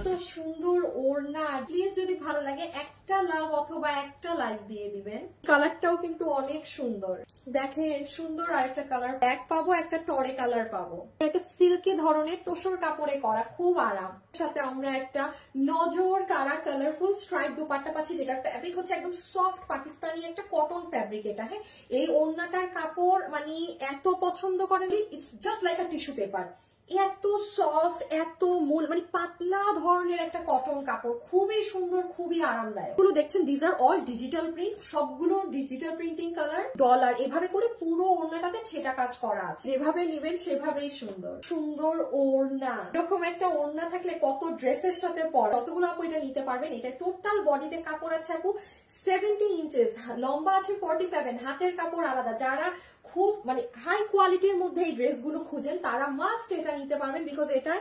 তো সুন্দর ওড়না, প্লিজ যদি ভালো লাগে একটা লাভ অথবা একটা লাইক দিয়ে দিবেন। কালারটাও কিন্তু অনেক সুন্দর, দেখেন সুন্দর আরেকটা কালার ব্ল্যাক পাবো, একটা টরে কালার পাবো, একটা সিল্কি ধরনের তোসর কাপড়ে করা, খুব আরাম। সাথে আমরা একটা নজর কারা কালারফুল স্ট্রাইপ দুপাট্টা পাচ্ছি, যেটার ফ্যাব্রিক হচ্ছে একদম সফট পাকিস্তানি একটা কটন ফ্যাব্রিক। এটা হ্যাঁ, এই ওড়নাটার কাপড় মানে এত পছন্দ করেনি, it's just like a tissue paper. এত সফট, এত মূল, মানে পাতলা ধরনের একটা কটন কাপড়, খুবই সুন্দর, খুবই আরামদায়ক। এগুলো দেখছেন this are all digital print, সবগুলো ডিজিটাল প্রিন্টিং কালার, ডলার এভাবে করে পুরো ওড়নাটাতে ছেটা কাজ করা আছে। যেভাবে নিবেন সেভাবেই সুন্দর সুন্দর ওড়না। এরকম একটা ওড়না থাকলে কত ড্রেসের সাথে পরে কতগুলো আপু এটা নিতে পারবেন। এটা টোটাল বডিতে কাপড় আছে আপু 70 ইঞ্চেস, লম্বা আছে 47, হাতের কাপড় আলাদা। যারা খুব মানে হাই কোয়ালিটির মধ্যে এই ড্রেসগুলো খুঁজেন তারা মাস্ট এটা নিতে পারবেন, বিকজ এটা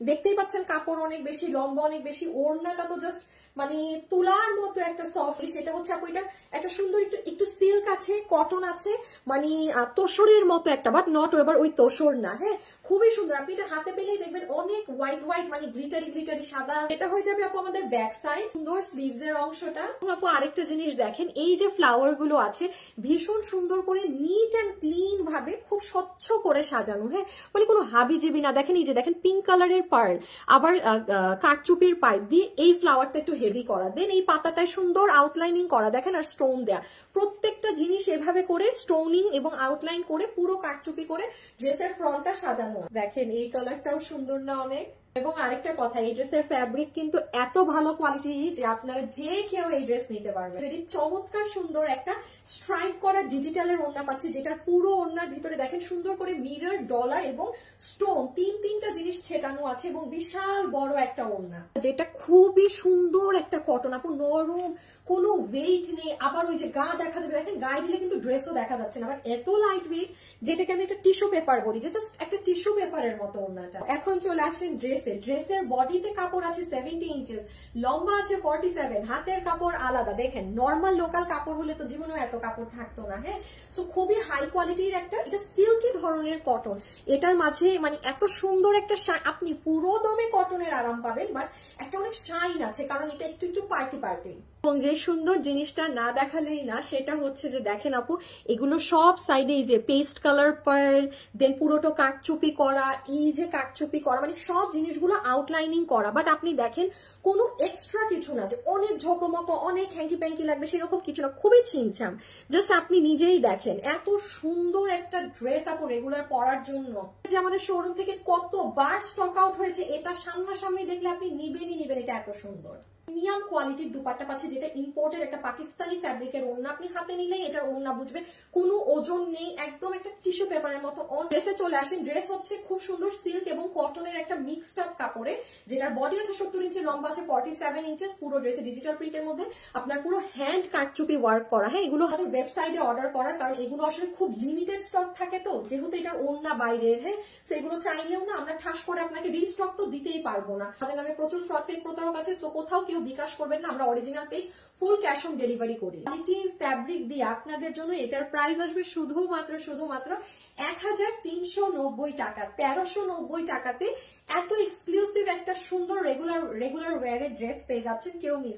দেখতেই পাচ্ছেন কাপড় অনেক বেশি, লম্বা অনেক বেশি, ওড়নাটা তো জাস্ট মানে তুলার মতো একটা সফট। সেটা হচ্ছে আপু এটা একটা সুন্দর একটু সিল্ক আছে, কটন আছে, মানে তোসরের মতো একটা, বাট নট এবার ওই তোসর না। হ্যাঁ, খুবই সুন্দর। আপনি এটা হাতে পেলেই দেখবেন অনেক হোয়াইট হোয়াইট, মানে গ্লিটারি গ্লিটারি সাদা। এটা হয়ে যাবে আপু আমাদের ব্যাক সাইড, সুন্দর স্লিভস এর অংশটা। আপু আরেকটা জিনিস দেখেন, এই যে ফ্লাওয়ার গুলো আছে ভীষণ সুন্দর করে নিট অ্যান্ড ক্লিন ভাবে খুব স্বচ্ছ করে সাজানো। হ্যাঁ, মানে কোনো হাবিজিবি না। দেখেন এই যে দেখেন পিঙ্ক কালারের পার্ল, আবার কাঠচুপির পাইপ দিয়ে এই ফ্লাওয়ারটা একটু হেভি করা, দেন এই পাতাটায় সুন্দর আউটলাইনিং করা, দেখেন আর স্টোন দেয়া। প্রত্যেকটা জিনিস এভাবে করে স্টোনিং এবং আউটলাইন করে পুরো কাঠচুপি করে ড্রেসের ফ্রন্টটা সাজানো। দেখেন এই কালারটাও সুন্দর না অনেক? এবং আরেকটা কথা, এই ড্রেসের ফ্যাব্রিক কিন্তু এত ভালো কোয়ালিটি যে আপনারা যে কেউ এই ড্রেস নিতে পারবেন। যদি চমৎকার সুন্দর একটা স্ট্রাইপ করা ডিজিটালের ওড়না পাচ্ছি, যেটার পুরো ওড়নার ভিতরে দেখেন সুন্দর করে মিরর, ডলার এবং স্টোন তিনটা জিনিস ছেটানো আছে, এবং বিশাল বড় একটা ওড়না, যেটা খুবই সুন্দর একটা কটন আপু, নরম, কোনো ওয়েট নেই। আবার ওই যে গা দেখা যাবে, দেখেন গায়ে দিলে কিন্তু ড্রেসও দেখা যাচ্ছে না, আবার এত লাইট ওয়েট, যেটাকে আমি একটা টিস্যু পেপার বলি, যে জাস্ট একটা টিস্যু পেপারের মতো ওড়নাটা। এখন চলে আসেন ড্রেসের বডিতে কাপড় আছে 70 ইঞ্চেস, লম্বা আছে 47, হাতের কাপড় আলাদা। দেখেন নর্মাল লোকাল কাপড় হলে তো জীবনেও এত কাপড় থাকতো না। হ্যাঁ, সো খুবই হাই কোয়ালিটির একটা, এটা সিল্কি ধরনের কটন, এটার মাঝে মানে এত সুন্দর একটা, আপনি পুরো দমে কটনের আরাম পাবেন, বাট একটা অনেক শাইন আছে, কারণ এটা একটু পার্টি পার্টি। এবং যে সুন্দর জিনিসটা না দেখালেই না, সেটা হচ্ছে যে দেখেন আপু এগুলো সব সাইডে এই যে পেস্ট কালার পার্ল, দেন পুরোটা কাঠচুপি করা, এই যে কাঠচুপি করা, মানে সব জিনিসগুলো আউটলাইনিং করা। বাট আপনি দেখেন কোনো এক্সট্রা কিছু না যে অনেক ঝকমক অনেক হ্যাঙ্কি প্যাঙ্কি লাগবে, সেরকম কিছু না, খুবই ছিমছাম। জাস্ট আপনি নিজেই দেখেন এত সুন্দর একটা ড্রেস আপু রেগুলার পরার জন্য, যে আমাদের শোরুম থেকে কতবার স্টক আউট হয়েছে, এটা সামনাসামনি দেখলে আপনি নিবেনই নিবেন, এটা এত সুন্দর। প্রিমিয়াম কোয়ালিটির দুপাট্টা পাচ্ছি, যেটা ইম্পোর্টেড একটা পাকিস্তানি ফ্যাব্রিকের ওড়না। আপনি হাতে নিলেই এটার ওড়না বুঝবেন, কোনো ওজন নেই, একদম একটা টিস্যু পেপারের মতো। ড্রেসে চলে আসেন, ড্রেস হচ্ছে খুব সুন্দর সিল্ক এবং কটনের একটা মিক্সড আপ কাপড়ে, যেটার বডি আছে 70 ইঞ্চি, লম্বা আছে 47 ইঞ্চেস। পুরো ড্রেসে ডিজিটাল প্রিন্টের মধ্যে আপনার পুরো হ্যান্ড কাঠচুপি ওয়ার্ক করা। হ্যাঁ, এগুলো আমাদের ওয়েবসাইটে অর্ডার করার কারণ এগুলো আসলে খুব লিমিটেড স্টক থাকে, তো যেহেতু এটার ওড়না বাইরের, হ্যাঁ, সো এগুলো চাইলেও না আমরা ঠাস করে আপনাকে রিস্টক তো দিতেই পারবো না। আমাদের নামে প্রচুর ফ্রড পেজ প্রতারক আছে, সো কোথাও কেউ বিকাশ করবেন না, আমরা original page full cash on delivery করি। কোয়ালিটি ফ্যাব্রিক দিয়ে আপনাদের জন্য এটার প্রাইস আসবে শুধুমাত্র 1390 টাকা। 1390 টাকাতে এত এক্সক্লুসিভ একটা সুন্দর রেগুলার ওয়্যারের ড্রেস পেয়ে যাচ্ছেন, কেউ মিস